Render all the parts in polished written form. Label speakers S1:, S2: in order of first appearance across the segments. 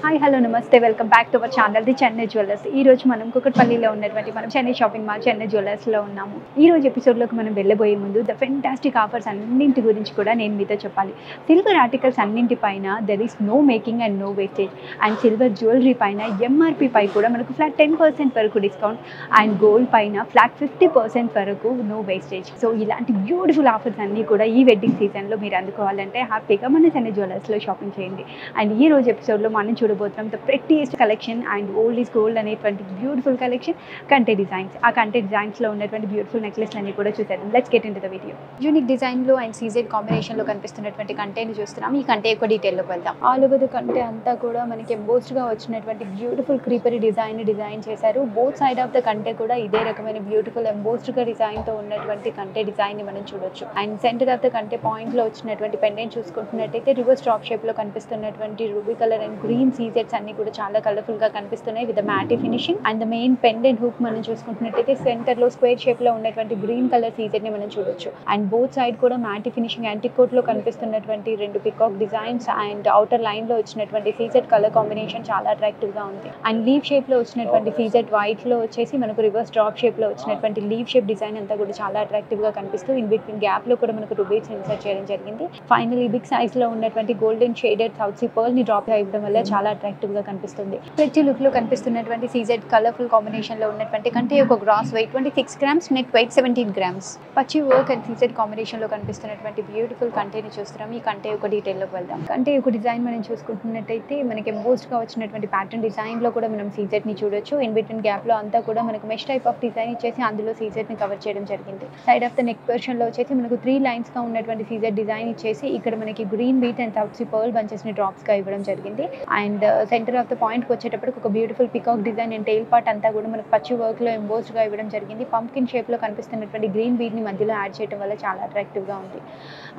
S1: Hi hello నమస్తే welcome back to our channel the Chennai jewellers. ఈ రోజు మనం కుకట్పల్లిలో ఉన్నటువంటి మనం చెన్నై షాపింగ్ మాల్ చెన్నై జ్యువెలర్స్లో ఉన్నాము. ఈ రోజు ఎపిసోడ్లోకి మనం వెళ్ళబోయే ముందు ద ఫెంటాస్టిక్ ఆఫర్స్ అన్నింటి గురించి కూడా నేను మీతో చెప్పాలి. సిల్వర్ ఆర్టికల్స్ అన్నింటిపైన there is no making and no wastage. And silver jewellery పైన ఎంఆర్పి పై కూడా మనకు ఫ్లాట్ 10% వరకు డిస్కౌంట్ అండ్ గోల్డ్ పైన ఫ్లాట్ 50% వరకు నో వేస్టేజ్. సో ఇలాంటి బ్యూటిఫుల్ ఆఫర్స్ అన్నీ కూడా ఈ వెడ్డింగ్ సీజన్లో మీరు అందుకోవాలంటే హ్యాపీగా మన చెన్నై జ్యువెలర్స్లో షాపింగ్ చేయండి. అండ్ ఈ రోజు ఎపిసోడ్లో మనం చూడబోతున్నాం the prettiest collection and old is gold అనేటువంటి బ్యూటిఫుల్ కలెక్షన్ కంటే డిజైన్స్. ఆ కంటే డిజైన్స్లో ఉన్నటువంటి బ్యూటిఫుల్ నెక్లెస్ అన్ని కూడా చూసేద్దాం. Let's get into the video. Unique డిజైన్లో అండ్ సీజెడ్ కాంబినేషన్లో కనిపిస్తున్నటువంటి కంటేని చూస్తున్నాం. ఈ కంటే ఒక డీటెయిల్లోకి వెళ్దాం. ఆల్ ఓవర్ ద కంటే అంతా కూడా మనకి ఎంబోస్డ్గా వచ్చినటువంటి బ్యూటిఫుల్ క్రీపరీ డిజైన్ చేశారు. బోత్ సైడ్ ఆఫ్ ద కంటే కూడా ఇదే రకమైన బ్యూటిఫుల్ ఎంబోస్డ్గా డిజైన్తో ఉన్నటువంటి కంటే డిజైన్ని మనం చూడొచ్చు. అండ్ సెంటర్ ఆఫ్ ద కంటే పాయింట్లో వచ్చినటువంటి పెండెంట్ చూసుకుంటున్నట్టయితే రివర్స్ డ్రాప్ షేప్లో కనిపిస్తున్నటువంటి రూబీ కలర్ అండ్ గ్రీన్ సీజెడ్స్ అన్ని కూడా చాలా కలర్ఫుల్ గా కనిపిస్తున్నాయి with మ్యాటీ finishing. And the main pendant hook మనం చూసుకుంటున్నట్టయితే సెంటర్ లో స్క్వేర్ షేప్ లో ఉన్నటువంటి గ్రీన్ కలర్ సీజెడ్ ని మనం చూడొచ్చు. అండ్ బోత్ సైడ్ కూడా మ్యాటీ ఫినిషింగ్ యాంటికోట్ లో కనిపిస్తున్నటువంటి రెండు peacock designs and outer line లో వచ్చినటువంటి సీజెడ్ కలర్ కాంబినేషన్ చాలా అట్రాక్టివ్ గా ఉంది. అండ్ లీవ్ షేప్ లో వచ్చినటువంటి సీజెడ్ వైట్ లో వచ్చేసి మనకు రివర్స్ డ్రాప్ షేప్ లో వచ్చినటువంటి లీవ్ షేప్ డిజైన్ అంతా కూడా చాలా అట్రాక్టివ్ గా కనిపిస్తూ ఇన్ బిట్వీన్ గ్యాప్ లో కూడా మనకు రూబీస్ ఇన్సర్ట్ చేయడం జరిగింది. ఫైనలీ బిగ్ సైజ్ లో ఉన్నటువంటి golden shaded south sea pearl ని డ్రాప్ ఇవ్వడం వల్ల చాలా అట్రాక్టివ్ గా కనిపిస్తుంది. ప్రతి లుక్ లో కనిపిస్తున్నటువంటి సీజెడ్ కలర్ఫుల్ కాంబినేషన్ లో ఉన్నటువంటి కంటే ఒక gross weight 26 grams, net weight 17 grams. పచ్చి వర్క్ అండ్ సీజెడ్ కాంబినేషన్ లో కనిపిస్తున్నటువంటి బ్యూటిఫుల్ కంటేని చూస్తున్నాం. ఈ కంటే ఒక డీటెయిల్ లోకి వెళ్దాం. కంటే ఒక డిజైన్ మనం చూసుకుంటున్నట్టయితే మనకి ఎంబోస్డ్ గా వచ్చినటువంటి ప్యాటర్న్ డిజైన్ లో కూడా మనం సీజెడ్ ని చూడొచ్చు. ఇన్ బిట్వీన్ గ్యాప్ లో అంతా కూడా మనకు మెష్ టైప్ ఆఫ్ డిజైన్ ఇచ్చేసి అందులో సీజెడ్ ని కవర్ చేయడం జరిగింది. Side of the neck portion లో వచ్చేసి మనకు 3 లైన్స్ గా ఉన్నటువంటి సీజెడ్ డిజైన్ ఇచ్చేసి ఇక్కడ మనకి green beat and south sea pearl bunches ని డ్రాప్స్ గా ఇవ్వడం జరిగింది. And centre of the point వచ్చేటప్పటికి ఒక beautiful peacock design and tail part అంతా కూడా మనకు పచ్చి వర్క్ లో ఎంబోస్డ్ గా ఇవ్వడం జరిగింది. పంప్కిన్ షేప్ లో కనిపిస్తున్నటువంటి గ్రీన్ బీడ్ ని మధ్యలో యాడ్ చేయడం వల్ల చాలా అట్రాక్టివ్ గా ఉంది.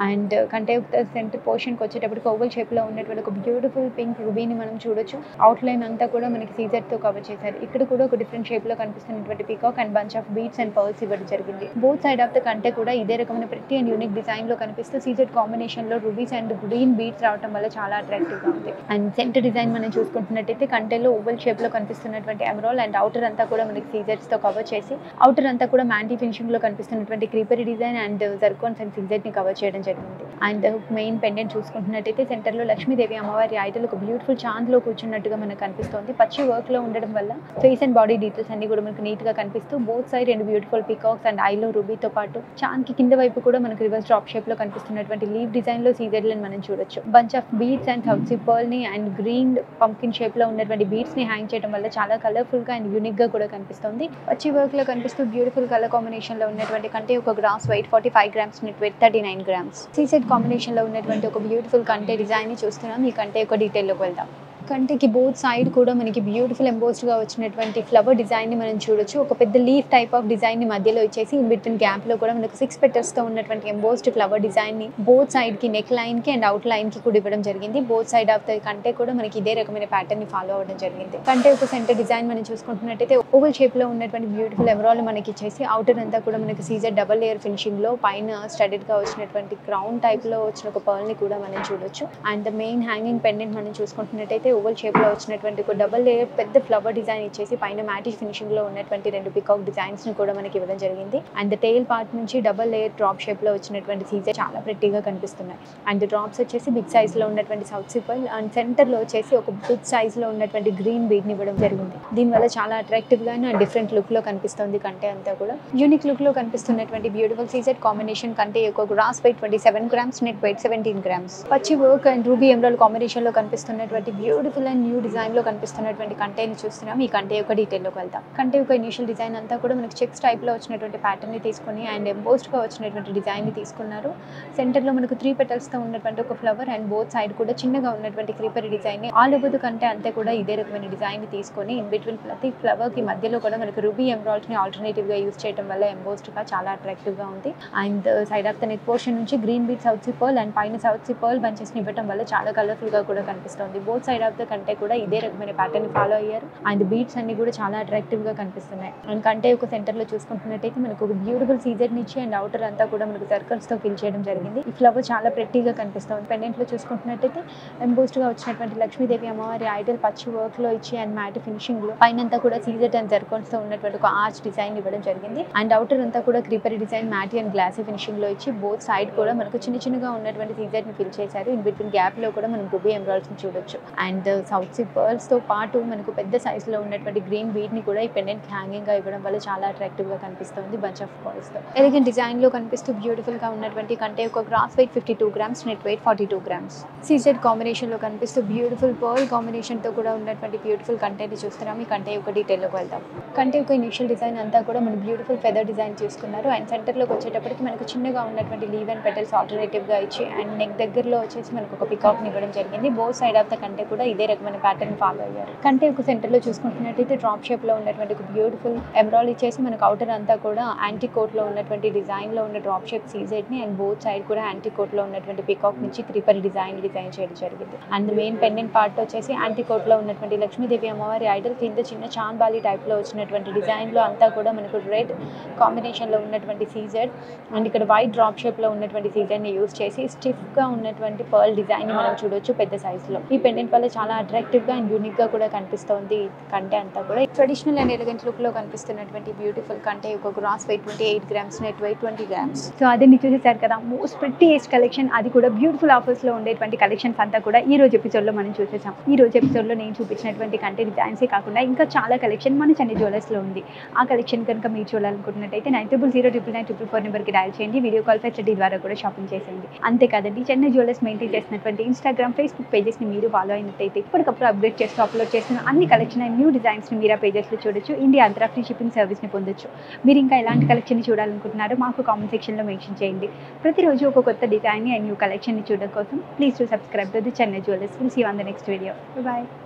S1: అండ్ కంటే సెంటర్ పోర్షన్ కి వచ్చేటప్పటికి ఓవల్ షేప్ లో ఉన్నటువంటి ఒక బ్యూటిఫుల్ పింక్ రుబీని మనం చూడొచ్చు. అవుట్ లైన్ అంతా కూడా మనకి సీజెడ్ తో కవర్ చేశారు. ఇక్కడ కూడా ఒక డిఫరెంట్ షేప్ లో కనిపిస్తున్నటువంటి peacock and bunch of beads and pearls ఇవ్వడం జరిగింది. బోత్ సైడ్ ఆఫ్ ద కంటే కూడా ఇదే రకమైన ప్రతి అండ్ యూనిక్ డిజైన్ లో కనిపిస్తూ సీజెడ్ కాంబినేషన్ లో రూబీస్ అండ్ గ్రీన్ బీడ్స్ రావడం వల్ల చాలా అట్రాక్టివ్ గా ఉంది. అండ్ సెంటర్ డిజైన్ మనం చూసుకుంటున్నట్టయితే కంటెలో ఓవల్ షేప్ లో కనిపిస్తున్నటువంటి ఎమరాల్డ్ అండ్ అవుటర్ అంతా కూడా మనకి సీజెడ్స్ తో కవర్ చేసి అవుటర్ అంతా కూడా మ్యాంటీ ఫినిషింగ్ లో కనిపిస్తున్నటువంటి క్రీపరీ design and zircons and CZ ని కవర్ చేయడం జరిగింది. అండ్ మెయిన్ పెండెంట్ చూసుకుంటున్నట్టయితే సెంటర్ లో లక్ష్మీదేవి అమ్మవారి ఐడల్ ఒక బ్యూటిఫుల్ చాంద్ లో కూర్చున్నట్టుగా మనకు కనిపిస్తుంది. పచ్చి వర్క్ లో ఉండడం వల్ల ఫేస్ అండ్ బాడీ డీటెయిల్స్ అన్ని కూడా మనకు నీట్ గా కనిపిస్తూ బోత్ సైడ్ రెండు బ్యూటిఫుల్ పికాక్స్ అండ్ ఐలో రూబీతో పాటు చాంద్ కి కింద వైపు కూడా మనకు రివర్స్ డ్రాప్ షేప్ లో కనిపిస్తున్నటువంటి లీవ్ డిజైన్ లో సీజెడ్ లను మనం చూడొచ్చు. Bunch of beads and south sea pearl ని అండ్ గ్రీన్ పంప్కిన్ షేప్ లో ఉన్నటువంటి బీడ్స్ ని హ్యాంగ్ చేయడం వల్ల చాలా కలర్ఫుల్ గా అండ్ యూనిక్ గా కూడా కనిపిస్తుంది. పచ్చి వర్క్ లో కనిపిస్తూ బ్యూటిఫుల్ కలర్ కాంబినేషన్ లో ఉన్నటువంటి కంటే ఒక gross weight 45 grams, net weight 39 grams. CZ combination లో ఉన్నటువంటి ఒక బ్యూటిఫుల్ కంటే డిజైన్ ని చూస్తున్నాం. ఈ కంటే ఒక డీటెయిల్ లోకి వెళ్దాం. కంటికి బోత్ సైడ్ కూడా మనకి బ్యూటిఫుల్ ఎంబోస్డ్ గా వచ్చినటువంటి ఫ్లవర్ డిజైన్ ని మనం చూడొచ్చు. ఒక పెద్ద లీఫ్ టైప్ ఆఫ్ డిజైన్ ని మధ్యలో ఇచ్చేసి ఇన్ బిట్వీన్ గ్యాప్ లో కూడా మనకు 6 పెటల్స్ తో ఉన్నటువంటి ఎంబోస్డ్ ఫ్లవర్ డిజైన్ ని బోత్ సైడ్ కి నెక్ లైన్ కి అండ్ అవుట్ లైన్ కి కూడా ఇవ్వడం జరిగింది. బోత్ సైడ్ ఆఫ్ ద కంటే కూడా మనకి ఇదే రకమైన ప్యాటర్న్ ని ఫాలో అవ్వడం జరిగింది. కంటే ఒక సెంటర్ డిజైన్ మనం చూసుకుంటున్నట్టయితే ఓవల్ షేప్ లో ఉన్నటువంటి బ్యూటిఫుల్ ఎమరాల్డ్ మనకి ఇచ్చేసి అవుటర్ అంతా కూడా మనకి సీజెడ్ డబుల్ లేయర్ ఫినిషింగ్ లో పైన స్టడెడ్ గా వచ్చినటువంటి క్రౌన్ టైప్ లో వచ్చిన ఒక పర్ల్ ని కూడా మనం చూడొచ్చు. And the main hanging pendant మనం చూసుకుంటున్నట్టయితే ఓవల్ షేప్ లో వచ్చిన ఒక డబుల్ లేయర్ పెద్ద ఫ్లవర్ డిజైన్ ఇచ్చేసి పైన మ్యాటీ ఫినిషింగ్ లో ఉన్నటువంటి రెండు పికాక్ డిజైన్స్ ని కూడా మనకి ఇవ్వడం జరిగింది. అండ్ టెయిల్ పార్ట్ నుంచి డబుల్ లేయర్ డ్రాప్ షేప్ లో వచ్చినటువంటి సీజెడ్ చాలా ప్రెట్టీగా కనిపిస్తున్నాయి. అండ్ డ్రాప్స్ వచ్చేసి బిగ్ సైజ్ లో ఉన్నటువంటి south sea pearl and centre లో వచ్చేసి ఒక బిగ్ సైజ్ లో ఉన్నటువంటి గ్రీన్ బీడ్ ని ఇవ్వడం జరిగింది. దీని వల్ల చాలా అట్రాక్టివ్ గా అండ్ డిఫరెంట్ లుక్ లో కనిపిస్తుంది కంటే అంతా కూడా. యూనిక్ లుక్ లో కనిపిస్తున్నటువంటి బ్యూటిఫుల్ సీజెడ్ కాంబినేషన్ కంటే ఒక gross weight 27 grams, net weight 17 grams. పచ్చి work and ruby emerald combination లో కనిపిస్తున్నటువంటి బ్యూటిఫుల్ అండ్ న్యూ డిజైన్ లో కనిపిస్తున్నటువంటి కంటేని చూస్తున్నాం. ఈ కంటే ఒక డీటెయిల్ లోకి వెళ్తాం. కంటే ఒక ఇనిషియల్ డిజైన్ అంతా కూడా మనకి చెక్స్ టైప్ లో వచ్చినటువంటి ప్యాటర్న్ ని తీసుకుని అండ్ ఎంబోస్డ్ గా వచ్చినటువంటి డిజైన్ ని తీసుకున్నారు. సెంటర్ లో మనకు 3 పెటల్స్ తో ఉన్నటువంటి ఒక ఫ్లవర్ అండ్ బోత్ సైడ్ కూడా చిన్నగా ఉన్నటువంటి క్రీపరీ డిజైన్ ని ఆల్ ఓవర్ ద కంటే అంతా కూడా ఇదే రకమైన డిజైన్ ని తీసుకొని ఇన్ బిట్వీన్ ప్రతి ఫ్లవర్ కి మధ్యలో కూడా మనకు రూబీ ఎమరాల్డ్ ని ఆల్టర్నేటివ్ గా యూజ్ చేయడం వల్ల ఎంబోస్డ్ గా చాలా అట్రాక్టివ్ గా ఉంది. And side of the neck portion నుంచి green bead south sea pearl and పైన సౌత్ సీ పర్ల్ బంచెస్ ని ఇవ్వడం వల్ల చాలా కలర్ఫుల్ గా కూడా కనిపిస్తుంది. Both side of of the కంటే కూడా ఇదే రకమైన ప్యాటర్న్ ఫాలో అయ్యారు. అండ్ బీట్స్ అన్ని కూడా చాలా అట్రాక్టివ్ గా కనిపిస్తున్నాయి. అండ్ కంటే ఒక సెంటర్ లో చూసుకుంటున్నట్టయితే మనకు ఒక బ్యూటిఫుల్ సీజర్ ఇచ్చి అండ్ అవుటర్ అంతా కూడా మనకు సర్కిల్స్ తో ఫిల్ చేయడం జరిగింది. ఈ ఫ్లవర్ చాలా ప్రెట్టీగా కనిపిస్తుంది. పెండెంట్ లో చూసుకుంటున్నట్టయితే ఎంబోస్డ్ గా వచ్చినటువంటి లక్ష్మీదేవి అమ్మవారి ఐడల్ పచ్చి వర్క్ లో ఇచ్చి అండ్ మ్యాట్ ఫినిషింగ్ లో పైనంతా కూడా సీజర్ అండ్ జర్కాన్స్ తో ఉన్నటువంటి ఒక ఆర్చ్ డిజైన్ ఇవ్వడం జరిగింది. అండ్ అవుటర్ అంతా కూడా creeper design matte and glossy finishing లో ఇచ్చి బోత్ సైడ్ కూడా మనకు చిన్నగా ఉన్నటువంటి సీజర్ ని ఫిల్ చేశారు. ఇన్ బిట్వీన్ గ్యాప్ లో కూడా మనం రూబీ ఎమరాల్డ్స్ ని చూడొచ్చు. అండ్ సౌత్ సీ పర్ల్స్ తో పాటు మనకు పెద్ద సైజ్ లో ఉన్నటువంటి గ్రీన్ బీడ్ ని కూడా ఈ పెండెంట్ హ్యాంగింగ్ గా ఇవ్వడం వల్ల చాలా అట్రాక్టివ్ గా కనిపిస్తుంది. బంచ్ ఆఫ్ పర్ల్స్ తో ఎలిగెంట్ డిజైన్ లో కనిపిస్తూ బ్యూటిఫుల్ గా ఉన్నటువంటి కంటే ఒక gross weight 52 grams, net weight 42 grams. CZ combination లో కనిపిస్తూ బ్యూటిఫుల్ పర్ల్ కాంబినేషన్ తో కూడా ఉన్నటువంటి బ్యూటిఫుల్ కంటెంట్ చూస్తున్నాం. ఈ కంటే ఒక డీటెయిల్ లోకి వెళ్దాం. కంటే ఒక ఇనిషియల్ డిజైన్ అంతా కూడా మన బ్యూటిఫుల్ ఫెదర్ డిజైన్ చేసుకున్నారు. అండ్ సెంటర్ లోకి వచ్చేటప్పటికి మనకు చిన్నగా ఉన్నటువంటి లీవ్ అండ్ పెటల్స్ ఆల్టర్నేటివ్ గా ఇచ్చి అండ్ నెక్ దగ్గరలో వచ్చేసి మనకు ఒక పికాక్ ని ఇవ్వడం జరిగింది. బోత్ సైడ్ ఆఫ్ ద కంటే కూడా ఇదే రకమైన ప్యాటర్న్ ఫాలో అయ్యారు. కంటే ఒక సెంటర్ లో చూసుకుంటున్నట్టయితే డ్రాప్ షేప్ లో ఉన్నటువంటి ఒక బ్యూటిఫుల్ ఎంబ్రాయిడరీ ఇచ్చేసి మనకు అవుటర్ అంతా కూడా యాంటీ కోట్ లో ఉన్నటువంటి డిజైన్ లో ఉన్న డ్రాప్ షేప్ సీజెడ్ ని అండ్ బోత్ సైడ్ కూడా యాంటీ కోట్ లో ఉన్నటువంటి పికాక్ నుంచి క్రీపర్ డిజైన్ చేయడం జరిగింది. అండ్ మెయిన్ పెండెంట్ పార్ట్ వచ్చేసి యాంటీ కోట్ లో ఉన్నటువంటి లక్ష్మీదేవి అమ్మవారి ఐడల్ కింద చిన్న చాంబాలి టైప్ లో వచ్చినటువంటి డిజైన్ లో అంతా కూడా మనకు రెడ్ కాంబినేషన్ లో ఉన్నటువంటి సీజెడ్ అండ్ ఇక్కడ వైట్ డ్రాప్ షేప్ లో ఉన్నటువంటి సీజెడ్ ని యూస్ చేసి స్టిఫ్ గా ఉన్నటువంటి పర్ల్ డిజైన్ ని మనం చూడొచ్చు పెద్ద సైజ్ లో. ఈ పెండెంట్ వల్ల చాలా అట్రాక్టివ్ గా అండ్ యూనిక్ గా కూడా కనిపిస్తుంది. కంటే అంతా కూడా ట్రెడిషనల్ అండ్ ఎలిగెంట్ లుక్ లో కనిపిస్తున్నటువంటి బ్యూటిఫుల్ కంటే ఒక gross weight 28 grams, net weight 20 grams. So అదే చూసేసారు కదా, మోస్ట్ ప్రిట్టియెస్ట్ కలెక్షన్, అది కూడా బ్యూటిఫుల్ ఆఫర్స్ లో ఉండేటువంటి కలెక్షన్స్ అంతా కూడా ఈ రోజు ఎపిసోడ్ లో మనం చూసేసాం. ఈ రోజు ఎపిసోడ్ లో నేను చూపించినటువంటి కంటే డిజైన్సే కాకుండా ఇంకా చాలా కలెక్షన్ మన చెన్నై జ్యువెలర్స్ లో ఉంది. ఆ కలెక్షన్ కనుక మీరు చూడాలనుకుంటున్నట్టయితే 90099944 నెంబర్కి డయల్ చేయండి. వీడియో కాల్ ఫెసిలిటీ ద్వారా కూడా షాపింగ్ చేసేయండి. అంతేకాదండి, చెన్నై జ్యువెలర్స్ మెయింటైన్ చేసినటువంటి ఇన్స్టాగ్రామ్, ఫేస్బుక్ పేజెస్ ని మీరు ఫాలో అయినట్టయితే ఇప్పటికప్పుడు అప్డేట్ చేస్తూ అప్లోడ్ చేస్తున్న అన్ని కలెక్షన్ అండ్ న్యూ డిజైన్స్ ని మీరు ఆ పేజెస్ లో చూడొచ్చు. ఇండియా అంతా ఫ్రీ షిప్పింగ్ సర్వీస్ ని పొందొచ్చు. మీరు ఇంకా ఎలాంటి కలెక్షన్ చూడాలనుకుంటున్నారో మాకు కామెంట్ సెక్షన్ లో మెన్షన్ చేయండి. ప్రతిరోజు ఒక కొత్త డిజైన్ అండ్ న్యూ కలెక్షన్ ని చూడడం కోసం please to subscribe to the Chennai Jewellers. Will see you on the next video. By.